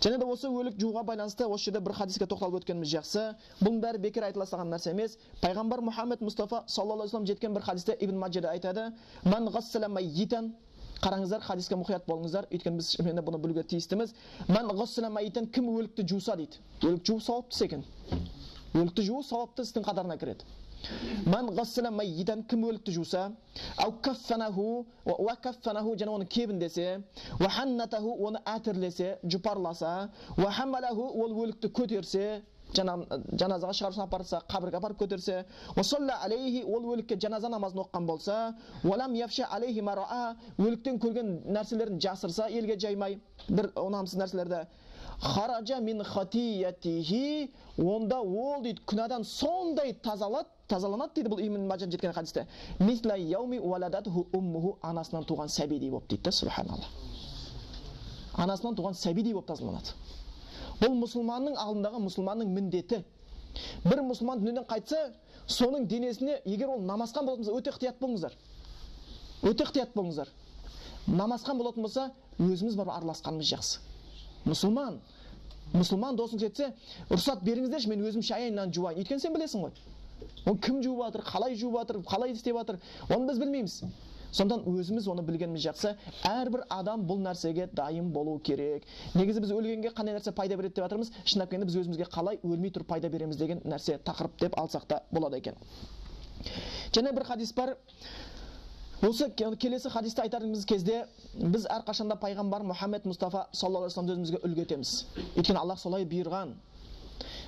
Және де осы өлік жууға байланысты осы жерде бір хадиске тоқталып өткеніміз жақсы. Бұның бәрі бекер айтыла салған нәрсе емес. Пайғамбар Мұхаммед Мұстафа саллаллаху алейхи вассалам жеткен бір хадисте Ибн Маджада айтады: "Ман ғассала майитан", қараңыздар, хадиске мұқият болыңыздар, өйткені біз бұны білуге тиістіміз. "Ман ғассала майитан", кім өлікті жуса дейді. Өлік жуу сауапты екен. Өлікті жуу сауапты істің қатарына кіреді. "Ман ғассала майитан", кім өлікті жуса, "ау каффанаху", ва каффанаху, және оны кебіндесе, "ва ханнатаху", оны әтірлесе, жұпарласа, "ва хамалаху", ол өлікті көтерсе, жаназаға шығарып апарса, қабірге апарып көтерсе, "ва салла алейхи", ол өлікке жаназа намазын оқыған болса, "ва лам яфша алейхи ма ра'a", өліктен көрген нәрселерін жасырса, елге жаймай, бір ұнамсыз нәрселерді, "хараджа мин хатиятихи", онда ол дейді күнәдан сондай тазаланады дейді бұл Ибн Маджа жеткен хадисте. "Мисла яуми валадатху уммуху", анасынан туған сәбидей болып дейді. Субханалла. Анасынан туған сәбидей болып тазаланады. Бұл мұсылманның алдындағы мұсылманның міндеті. Бір мұсылман дүниеден қайтса, соның денесіне, егер ол намазхан болатын болса, өте ықтият болыңыздар. Өте ықтият болыңыздар. Намазхан болатын болса, өзіміз бар араласқанымыз жақсы. Мұсылман досың жетсе, рұқсат беріңіздерші, мен өзім шаяйыннан жуайын. Өйткені сен білесің ғой. Оны кім жуып жатыр, қалай жуып жатыр, қалай істеп жатыр, оны біз білмейміз. Сондан өзіміз оны білгеніміз жақсы. Әрбір адам бұл нәрсеге дайын болу керек. Негізі біз өлгенге қандай нәрсе пайда береді деп жатырмыз, шындап келгенде біз өзімізге қалай өлмей тұрып пайда береміз деген нәрсе тақырып деп алсақ та болады екен. Және бір хадис бар. Осы келесі хадисті айтарымыз кезде біз әрқашанда пайғамбар Мұхаммед Мұстафа саллаллаху алейхи вассалам өзімізге үлгі етеміз. Өйткені Аллах солай бұйырған.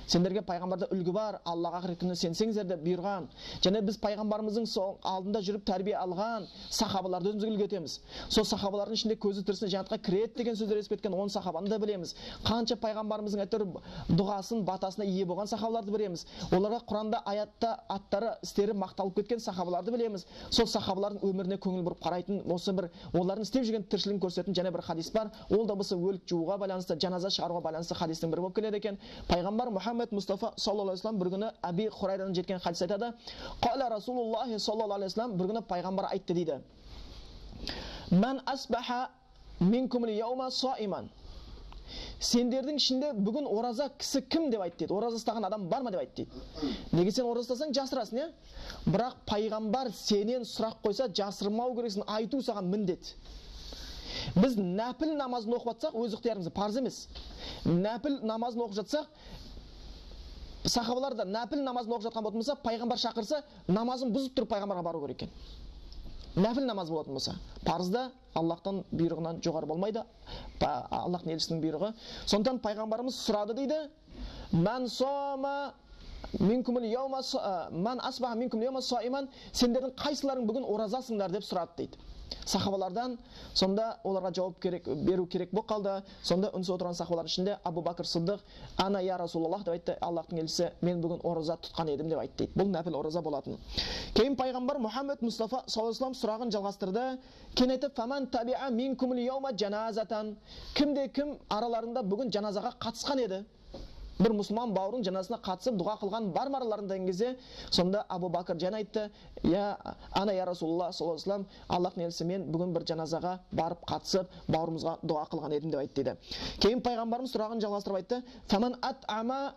Сендерге пайғамбарда үлгі бар, Аллаға ақырет күніне сенсеңіздер деп бұйырған. Және біз пайғамбарымыздың алдында жүріп тәрбие алған сахабаларды өзімізге үлгі етеміз. Сол сахабалардың ішінде көзі тірісіне жәннатқа кіреді деген сөздер естіп кеткен 10 сахабаны да білеміз. Қанша пайғамбарымыздың әйтеуір дұғасын, батасына ие болған сахабаларды білеміз. Оларға Құранда аятта аттары, істері мақталып кеткен сахабаларды білеміз. Сол сахабалардың өміріне көңіл бұрып қарайтын, осы бір олардың істеп жүрген тіршілігін көрсететін және бір хадис бар. Ол да осы өлік жууға байланысты, жаназа шығаруға байланысты хадистің бірі болып келеді екен. Пайғамбар Мұхаммед Мұстафа саллаллаху алейхи вассалам бір күні Аби Хурайрадан жеткен хадис айтады. "Қала Расулуллахи саллаллаху алейхи вассалам", бір күні пайғамбар айтты дейді: "Ман асбаха минкумул яума саиман", сендердің ішінде бүгін ораза кісі кім деп айтты дейді. Ораза ұстаған адам бар ма деп айтты дейді. Неге сен ораза ұстасаң жасырасың, иә? Бірақ пайғамбар сенен сұрақ қойса жасырмау керексің, айту саған міндет. Біз нәпіл намазын оқып жатсақ, өз ықтиярымыз, парыз емес. Нәпіл намазын оқып жатсақ, сахабалар да нәпіл намазын оқып жатқан болатын болса, пайғамбар шақырса, намазын бұзып тұрып пайғамбарға бару керек екен. Нәпіл намаз болатын болса, парызда Аллахтан бұйрығынан жоғары болмайды, Аллахтың елшісінің бұйрығы. Сондықтан пайғамбарымыз сұрады дейді: "Ман сома минкумул яума ман асбаха минкум яума саиман", сендердің қайсыларың бүгін оразасыңдар деп сұрады дейді. Сахабалардан сонда оларға жауап беру керек болып қалды. Сонда үнсіз отырған сахабалар ішінде Абу Бакр Сиддиқ: "Ана я Расулаллах" деп айтты. Аллахтың елшісі, мен бүгін ораза тұтқан едім деп айтты дейді. Бұл нәпіл ораза болатын. Кейін пайғамбар Мұхаммед Мұстафа саллаллаху алейхи вассалам сұрағын жалғастырды. Кейін айтты: "Фаман табиа минкумул яума жаназатан", кім араларында бүгін жаназаға қатысқан еді? Бір мұсылман бауырың жаназасына қатысып дұға қылған бар ма араларында деген кезде, сонда Абу Бакр жан айтты: "Я ана я Расулуллах саллаллаху алейхи вассалам, Аллахтың елшісі, мен бүгін бір жаназаға барып қатысып бауырымызға дұға қылған едім" деп айтты дейді. Кейін пайғамбарымыз сұрағын жалғастырып айтты: "Фаман ат'ама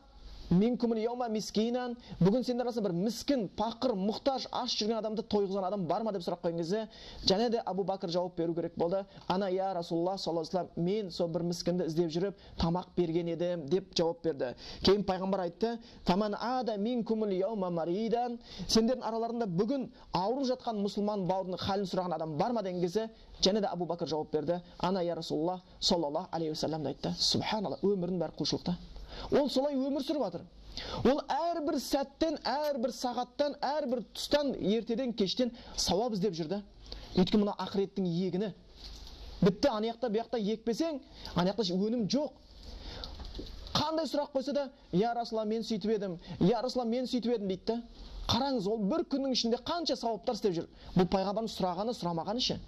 минкумул яума мискинан", бүгін сендер арасында бір міскін, пақыр, мұқтаж, аш жүрген адамды тойғызған адам бар ма деп сұрақ қойған кезде, және де Абу Бакр жауап беру керек болды: "Ана я Расулуллах саллаллаху алейхи вассалам, мен сол бір міскінді іздеп жүріп тамақ берген едім" деп жауап берді. Кейін пайғамбар айтты: "Фаман ада минкумул яума маридан", сендердің араларында бүгін ауырып жатқан мұсылман бауырының халін сұраған адам бар ма деген кезде, және де Абу Бакр жауап берді: "Ана я Расулуллах саллаллаху алейхи вассалам" айтты. Субханалла, өмірдің бәрі құлшылықта. Ол солай өмір сүріп жатыр. Ол әрбір сәттен, әрбір сағаттан, әрбір тұстан, ертеден, кештен сауап іздеп жүрді. Өйткені мына ақыреттің егіні. Бітті, анаяқта, бұяқта екпесең, анаяқта өнім жоқ. Қандай сұрақ қойса да: "Я Расулалла, мен сөйтіп едім, я Расулалла, мен сөйтіп едім" дейді. Қараңыз, ол бір күннің ішінде қанша сауаптар істеп жүр. Бұл пайғамбардың сұрағаны, сұрамағаны ше.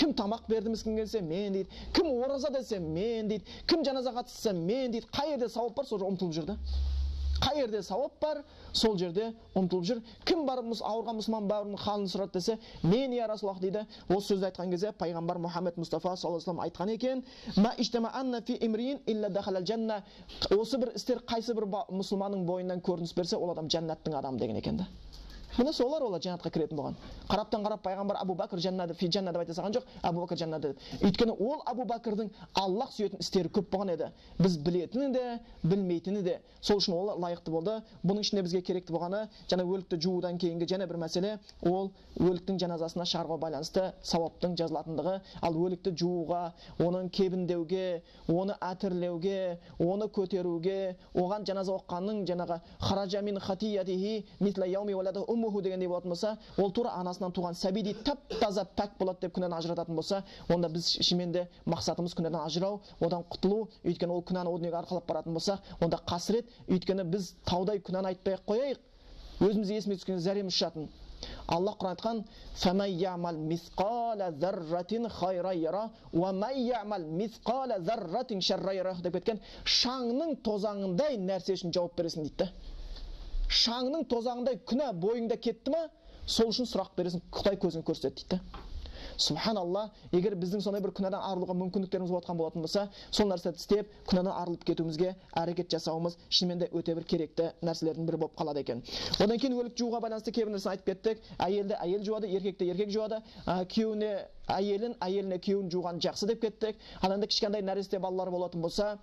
Кім тамақ берді міскін келсе, мен дейді. Кім ораза десе, мен дейді. Кім жаназа қатысса, мен дейді. Қай жерде сауап бар, сол ұмтылып жүрді. Қай жерде сауап бар, сол жерде ұмтылып жүр. Кім бар ауырған мұсылман бауырының халін сұрады десе, мен я Расулаллах дейді. Осы сөзді айтқан кезде пайғамбар Мұхаммед Мұстафа саллаллаху алейхи ва саллям айтқан екен: "Ма иштамаанна фи имриин илля дахалал жанна". Осы бір істер қайсы бір мұсылманның бойынан көрініс берсе, ол адам жәннаттың адамы деген екен да. Міне солар жәннатқа кіретін болған. Қараптан қарап пайғамбар Абу Бәкір жәннаты фи жанна деп айта салған жоқ, Абу Бәкір жәннаты деді. Өйткені ол Абу Бәкірдің Аллах сүйетін істері көп болған еді. Біз білетіні де, білмейтіні де. Сол үшін ол лайықты болды. Бұның ішінде бізге керекті болғаны, жаңа өлікті жуудан кейінгі және бір мәселе, ол өліктің жаназасына шығаруға байланысты сауаптың жазылатындығы. Ал өлікті жууға, оның кебіндеуге, оны әтірлеуге, оны көтеруге, оған жаназа оққанның жаңағы хаража мин хатиятихи мисла яуми валада уммуху дегендей болатын болса, ол тура анасынан туған сәбидей тап-таза пәк болады деп күнәдан ажырататын болса, онда біз шынымен мақсатымыз күнәдан ажырау, одан құтылу. Өйткені ол күнәні о дүниеге арқалап баратын болса, онда қасірет. Өйткені біз таудай күнәні айтпай-ақ қояйық, өзімізге есіме түскен зәреміз ұшатын. Аллах Құран айтқан: "Фамай яъмал мисқала зарратин хайран яра, ва май яъмал мисқала зарратин шарран яра" деп кеткен. Шаңның тозаңындай нәрсе үшін жауап бересің дейді. Шаңның тозаңындай күнә бойыңда кетті ма, сол үшін сұрақ бересің, Құдай көзін көрсетеді дейді. Субханалла, егер біздің сондай бір күнәдан арылуға мүмкіндіктеріміз болатын болса, сол нәрсені істеп, күнәдан арылып кетуімізге әрекет жасауымыз шынымен де өте бір керекті нәрселердің бірі болып қалады екен. Одан кейін өлік жууға байланысты кейбір нәрсені айтып кеттік. Әйелді әйел жуады, еркекті еркек жуады. Күйеуіне әйелін, әйеліне күйеуін жуған жақсы деп кеттік. Ал енді кішкентай нәресте балалар болатын болса,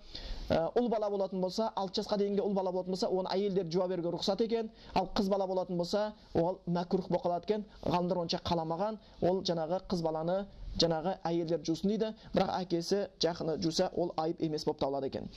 ұл бала болатын болса, 6 жасқа дейінгі ұл бала болатын болса, оны әйелдер жуа беруге рұқсат екен. Ал қыз бала болатын болса, ол мәкрух болып қалады екен. Ғалымдар онша қаламаған. Ол жаңағы қыз баланы жаңағы әйелдер жусын дейді, бірақ әкесі жақыны жуса, ол айып емес болып табылады екен.